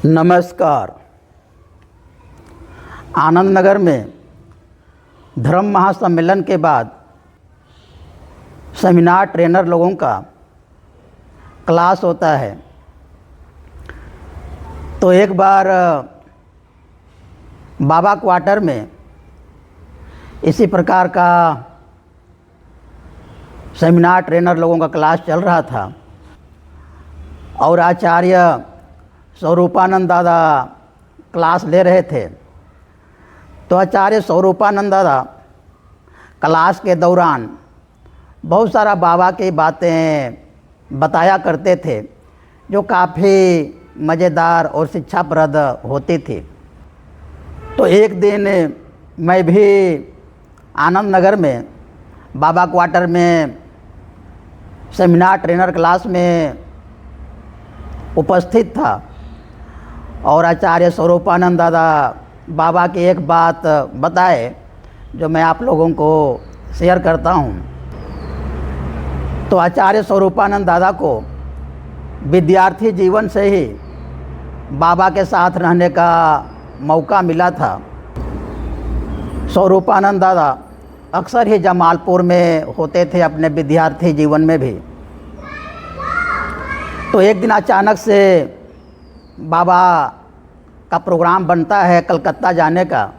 नमस्कार। आनंद नगर में धर्म महासम्मेलन के बाद सेमिनार ट्रेनर लोगों का क्लास होता है। तो एक बार बाबा क्वार्टर में इसी प्रकार का सेमिनार ट्रेनर लोगों का क्लास चल रहा था और आचार्य स्वरूपानंद दादा क्लास ले रहे थे। तो आचार्य स्वरूपानंद दादा क्लास के दौरान बहुत सारा बाबा की बातें बताया करते थे जो काफ़ी मज़ेदार और शिक्षाप्रद होती थी। तो एक दिन मैं भी आनंद नगर में बाबा क्वार्टर में सेमिनार ट्रेनर क्लास में उपस्थित था और आचार्य स्वरूपानंद दादा बाबा की एक बात बताए जो मैं आप लोगों को शेयर करता हूँ। तो आचार्य स्वरूपानंद दादा को विद्यार्थी जीवन से ही बाबा के साथ रहने का मौका मिला था। स्वरूपानंद दादा अक्सर ही जमालपुर में होते थे अपने विद्यार्थी जीवन में भी। तो एक दिन अचानक से बाबा का प्रोग्राम बनता है कलकत्ता जाने का।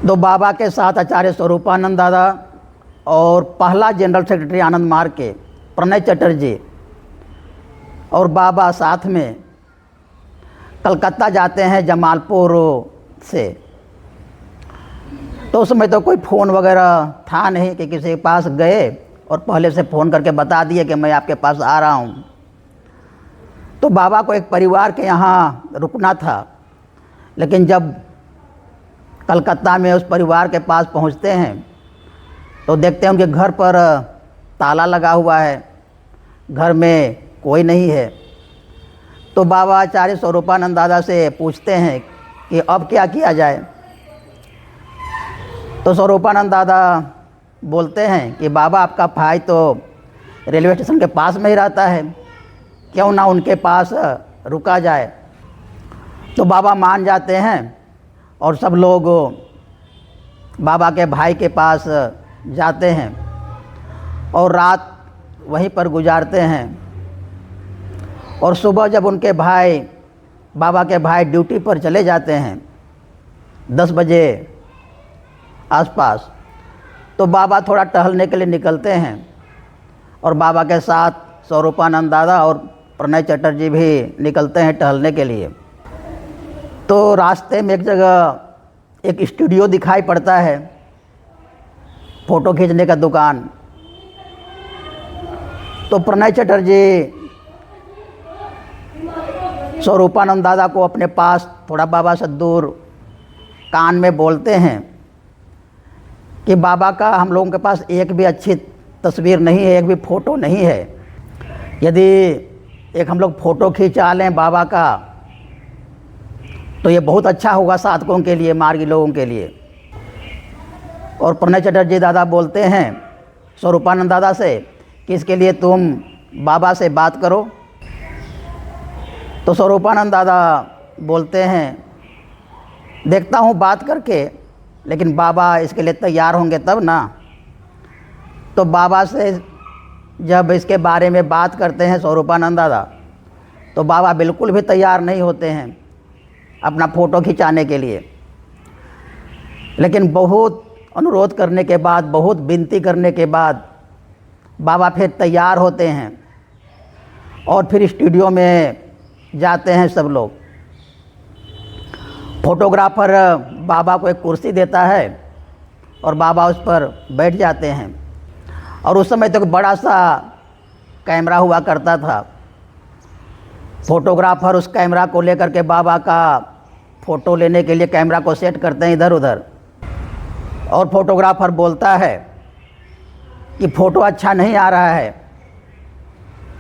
तो बाबा के साथ आचार्य स्वरूपानंद दादा और पहला जनरल सेक्रेटरी आनंद मार्ग के प्रणय चटर्जी और बाबा साथ में कलकत्ता जाते हैं जमालपुर से। तो उस समय तो कोई फ़ोन वगैरह था नहीं कि किसी के पास गए और पहले से फ़ोन करके बता दिए कि मैं आपके पास आ रहा हूँ। तो बाबा को एक परिवार के यहाँ रुकना था, लेकिन जब कलकत्ता में उस परिवार के पास पहुँचते हैं तो देखते हैं उनके घर पर ताला लगा हुआ है, घर में कोई नहीं है। तो बाबा आचार्य स्वरूपानंद दादा से पूछते हैं कि अब क्या किया जाए। तो स्वरूपानंद दादा बोलते हैं कि बाबा आपका भाई तो रेलवे स्टेशन के पास में ही रहता है, क्यों ना उनके पास रुका जाए। तो बाबा मान जाते हैं और सब लोग बाबा के भाई के पास जाते हैं और रात वहीं पर गुजारते हैं। और सुबह जब उनके भाई बाबा के भाई ड्यूटी पर चले जाते हैं 10 बजे आसपास, तो बाबा थोड़ा टहलने के लिए निकलते हैं और बाबा के साथ स्वरूपानंद दादा और प्रणय चटर्जी भी निकलते हैं टहलने के लिए। तो रास्ते में एक जगह एक स्टूडियो दिखाई पड़ता है, फ़ोटो खींचने का दुकान। तो प्रणय चटर्जी स्वरूपानंद दादा को अपने पास थोड़ा बाबा से दूर कान में बोलते हैं कि बाबा का हम लोगों के पास एक भी अच्छी तस्वीर नहीं है, एक भी फ़ोटो नहीं है। यदि एक हम लोग फ़ोटो खींचा लें बाबा का तो ये बहुत अच्छा होगा साधकों के लिए, मार्गी लोगों के लिए। और प्रणय चटर्जी दादा बोलते हैं स्वरूपानंद दादा से कि इसके लिए तुम बाबा से बात करो। तो स्वरूपानंद दादा बोलते हैं देखता हूँ बात करके, लेकिन बाबा इसके लिए तैयार होंगे तब ना। तो बाबा से जब इसके बारे में बात करते हैं स्वरूपानंद दादा, तो बाबा बिल्कुल भी तैयार नहीं होते हैं अपना फ़ोटो खिंचाने के लिए। लेकिन बहुत अनुरोध करने के बाद, बहुत विनती करने के बाद बाबा फिर तैयार होते हैं और फिर स्टूडियो में जाते हैं सब लोग। फोटोग्राफर बाबा को एक कुर्सी देता है और बाबा उस पर बैठ जाते हैं। और उस समय तो बड़ा सा कैमरा हुआ करता था। फोटोग्राफर उस कैमरा को लेकर के बाबा का फ़ोटो लेने के लिए कैमरा को सेट करते हैं इधर उधर। और फोटोग्राफर बोलता है कि फ़ोटो अच्छा नहीं आ रहा है,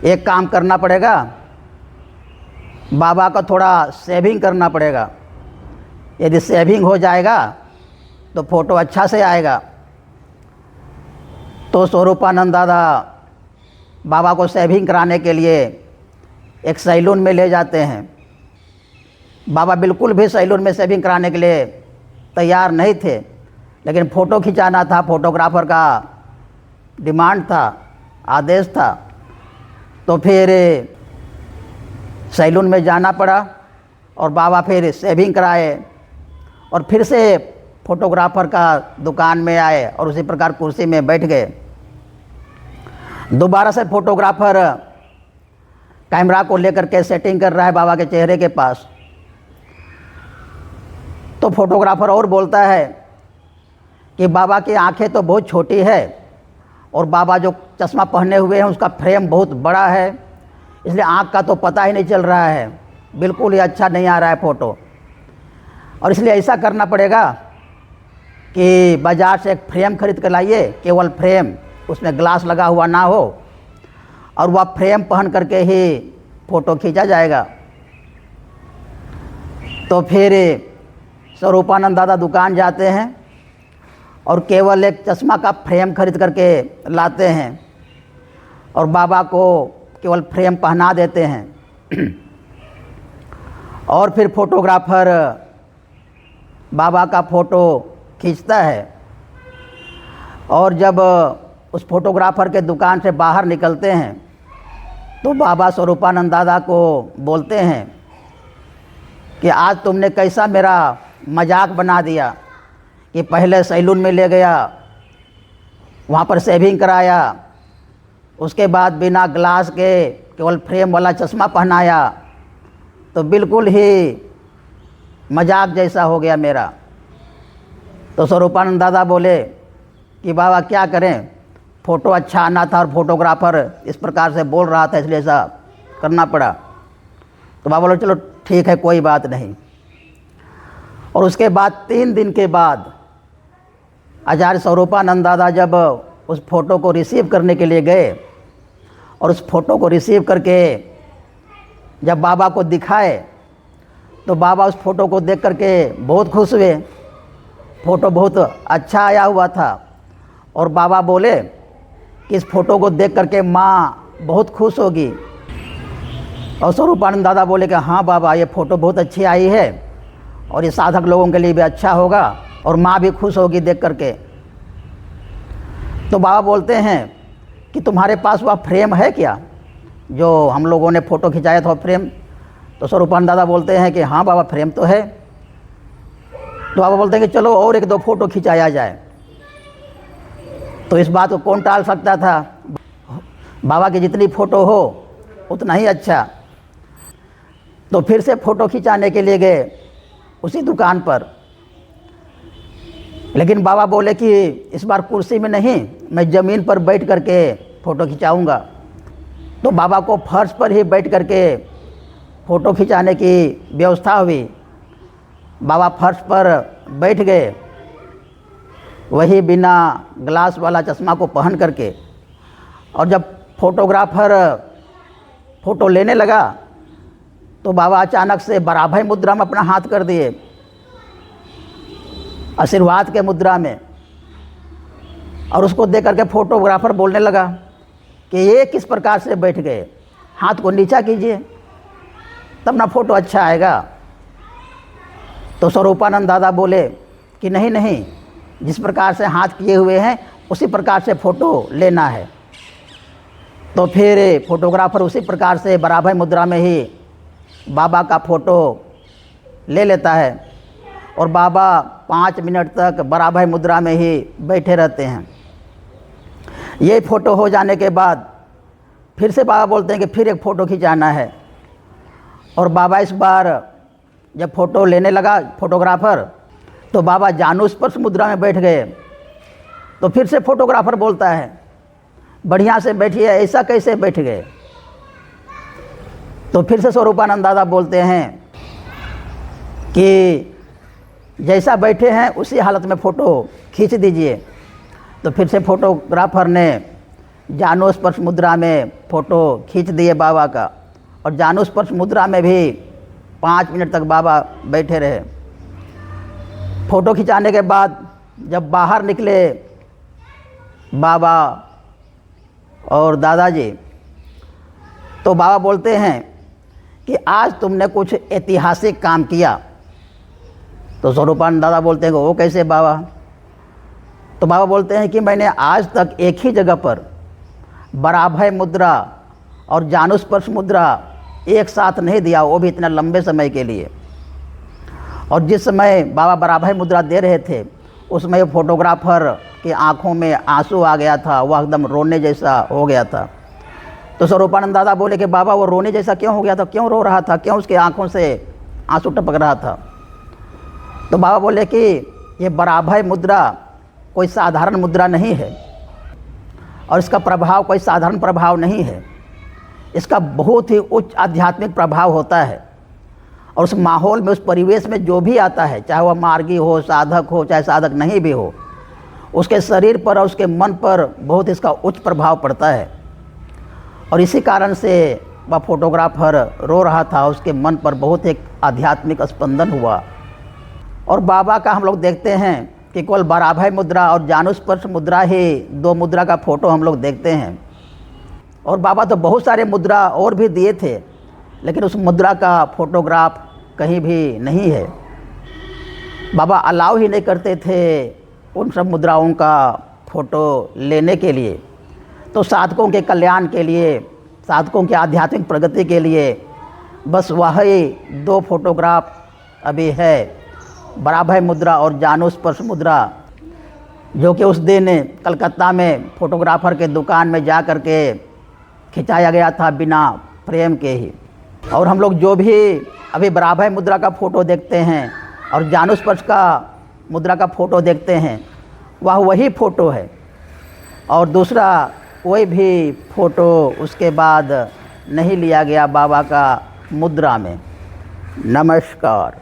एक काम करना पड़ेगा, बाबा का थोड़ा सेविंग करना पड़ेगा। यदि सेविंग हो जाएगा तो फ़ोटो अच्छा से आएगा। तो स्वरूपानंद दादा बाबा को सेविंग कराने के लिए एक सैलून में ले जाते हैं बाबा बिल्कुल भी सैलून में शेविंग कराने के लिए तैयार नहीं थे, लेकिन फ़ोटो खिंचाना था, फोटोग्राफर का डिमांड था, आदेश था। तो फिर सैलून में जाना पड़ा और बाबा फिर शेविंग कराए और फिर से फोटोग्राफर का दुकान में आए और उसी प्रकार कुर्सी में बैठ गए। दोबारा से फोटोग्राफर कैमरा को लेकर के सेटिंग कर रहा है बाबा के चेहरे के पास। तो फोटोग्राफर और बोलता है कि बाबा की आंखें तो बहुत छोटी है और बाबा जो चश्मा पहने हुए हैं उसका फ्रेम बहुत बड़ा है, इसलिए आँख का तो पता ही नहीं चल रहा है, बिल्कुल ही अच्छा नहीं आ रहा है फ़ोटो। और इसलिए ऐसा करना पड़ेगा कि बाज़ार से एक फ्रेम खरीद कर लाइए, केवल फ्रेम, उसमें ग्लास लगा हुआ ना हो, और वह फ्रेम पहन करके ही फ़ोटो खींचा जाएगा। तो फिर स्वरूपानंद दादा दुकान जाते हैं और केवल एक चश्मा का फ्रेम खरीद करके लाते हैं और बाबा को केवल फ्रेम पहना देते हैं। और फिर फोटोग्राफर बाबा का फ़ोटो खींचता है और जब उस फोटोग्राफर के दुकान से बाहर निकलते हैं तो बाबा स्वरूपानंद दादा को बोलते हैं कि आज तुमने कैसा मेरा मजाक बना दिया कि पहले सैलून में ले गया, वहाँ पर शेविंग कराया, उसके बाद बिना ग्लास के केवल फ्रेम वाला चश्मा पहनाया, तो बिल्कुल ही मजाक जैसा हो गया मेरा। तो स्वरूपानंद दादा बोले कि बाबा क्या करें, फ़ोटो अच्छा आना था और फोटोग्राफर इस प्रकार से बोल रहा था, इसलिए ऐसा करना पड़ा। तो बाबा बोले चलो ठीक है, कोई बात नहीं। और उसके बाद 3 दिन के बाद आचार्य स्वरूपानंद दादा जब उस फ़ोटो को रिसीव करने के लिए गए और उस फ़ोटो को रिसीव करके जब बाबा को दिखाए तो बाबा उस फ़ोटो को देख करके बहुत खुश हुए। फ़ोटो बहुत अच्छा आया हुआ था और बाबा बोले कि इस फ़ोटो को देख करके माँ बहुत खुश होगी। और स्वरूपानंद दादा बोले कि हाँ बाबा, ये फ़ोटो बहुत अच्छी आई है और ये साधक लोगों के लिए भी अच्छा होगा और माँ भी खुश होगी देख करके। तो बाबा बोलते हैं कि तुम्हारे पास वह फ्रेम है क्या जो हम लोगों ने फ़ोटो खिंचाया था, फ्रेम? तो स्वरूपानंद दादा बोलते हैं कि हाँ बाबा, फ्रेम तो है। तो बाबा बोलते हैं कि चलो और 1-2 फ़ोटो खिंचाया जाए। तो इस बात को कौन टाल सकता था, बाबा की जितनी फ़ोटो हो उतना ही अच्छा। तो फिर से फ़ोटो खिंचाने के लिए गए उसी दुकान पर, लेकिन बाबा बोले कि इस बार कुर्सी में नहीं, मैं ज़मीन पर बैठ करके फ़ोटो खिंचाऊंगा। तो बाबा को फर्श पर ही बैठ करके फ़ोटो खिंचाने की व्यवस्था हुई। बाबा फर्श पर बैठ गए, वही बिना ग्लास वाला चश्मा को पहन करके। और जब फोटोग्राफर फ़ोटो लेने लगा तो बाबा अचानक से बराभय मुद्रा में अपना हाथ कर दिए, आशीर्वाद के मुद्रा में। और उसको देख करके फोटोग्राफर बोलने लगा कि ये किस प्रकार से बैठ गए, हाथ को नीचा कीजिए तब ना फ़ोटो अच्छा आएगा। तो स्वरूपानंद दादा बोले कि नहीं नहीं, जिस प्रकार से हाथ किए हुए हैं उसी प्रकार से फ़ोटो लेना है। तो फिर फोटोग्राफर उसी प्रकार से बराभय मुद्रा में ही बाबा का फ़ोटो ले लेता है और बाबा 5 मिनट तक बराभय मुद्रा में ही बैठे रहते हैं। ये फ़ोटो हो जाने के बाद फिर से बाबा बोलते हैं कि फिर एक फ़ोटो खिंचाना है। और बाबा इस बार जब फ़ोटो लेने लगा फोटोग्राफर तो बाबा जानुस्पर्श मुद्रा में बैठ गए। तो फिर से फोटोग्राफर बोलता है बढ़िया से बैठिए, ऐसा कैसे बैठ गए? तो फिर से स्वरूपानंद दादा बोलते हैं कि जैसा बैठे हैं उसी हालत में फ़ोटो खींच दीजिए। तो फिर से फोटोग्राफर ने जानुस्पर्श मुद्रा में फ़ोटो खींच दिए बाबा का, और जानुस्पर्श मुद्रा में भी 5 मिनट तक बाबा बैठे रहे। फ़ोटो खिंचाने के बाद जब बाहर निकले बाबा और दादाजी, तो बाबा बोलते हैं कि आज तुमने कुछ ऐतिहासिक काम किया। तो स्वरूपानंद दादा बोलते हैं कि वो कैसे बाबा? तो बाबा बोलते हैं कि मैंने आज तक एक ही जगह पर बराभय मुद्रा और जानुस्पर्श मुद्रा एक साथ नहीं दिया, वो भी इतना लंबे समय के लिए। और जिस समय बाबा बराभय मुद्रा दे रहे थे उस समय फोटोग्राफर की आंखों में आंसू आ गया था, वह एकदम रोने जैसा हो गया था। तो स्वरूपानंद दादा बोले कि बाबा वो रोने जैसा क्यों हो गया था, क्यों रो रहा था, क्यों उसकी आंखों से आंसू टपक रहा था? तो बाबा बोले कि ये बराभय मुद्रा कोई साधारण मुद्रा नहीं है और इसका प्रभाव कोई साधारण प्रभाव नहीं है। इसका बहुत ही उच्च आध्यात्मिक प्रभाव होता है और उस माहौल में, उस परिवेश में जो भी आता है, चाहे वह मार्गी हो, साधक हो, चाहे साधक नहीं भी हो, उसके शरीर पर और उसके मन पर बहुत इसका उच्च प्रभाव पड़ता है। और इसी कारण से वह फोटोग्राफर रो रहा था, उसके मन पर बहुत एक आध्यात्मिक स्पंदन हुआ। और बाबा का हम लोग देखते हैं कि केवल बराभय मुद्रा और जानुस्पर्श मुद्रा ही दो मुद्रा का फ़ोटो हम लोग देखते हैं। और बाबा तो बहुत सारे मुद्रा और भी दिए थे, लेकिन उस मुद्रा का फोटोग्राफ कहीं भी नहीं है। बाबा अलाउ ही नहीं करते थे उन सब मुद्राओं का फ़ोटो लेने के लिए। तो साधकों के कल्याण के लिए, साधकों की आध्यात्मिक प्रगति के लिए बस वही दो फोटोग्राफ अभी है, बराभय मुद्रा और जानुस्पर्श मुद्रा, जो कि उस दिन कलकत्ता में फोटोग्राफर के दुकान में जा कर के खिंचाया गया था बिना फ्रेम के ही। और हम लोग जो भी अभी बराभय मुद्रा का फ़ोटो देखते हैं और जानुस्पर्श का मुद्रा का फ़ोटो देखते हैं, वह वही फ़ोटो है और दूसरा कोई भी फ़ोटो उसके बाद नहीं लिया गया बाबा का मुद्रा में। नमस्कार।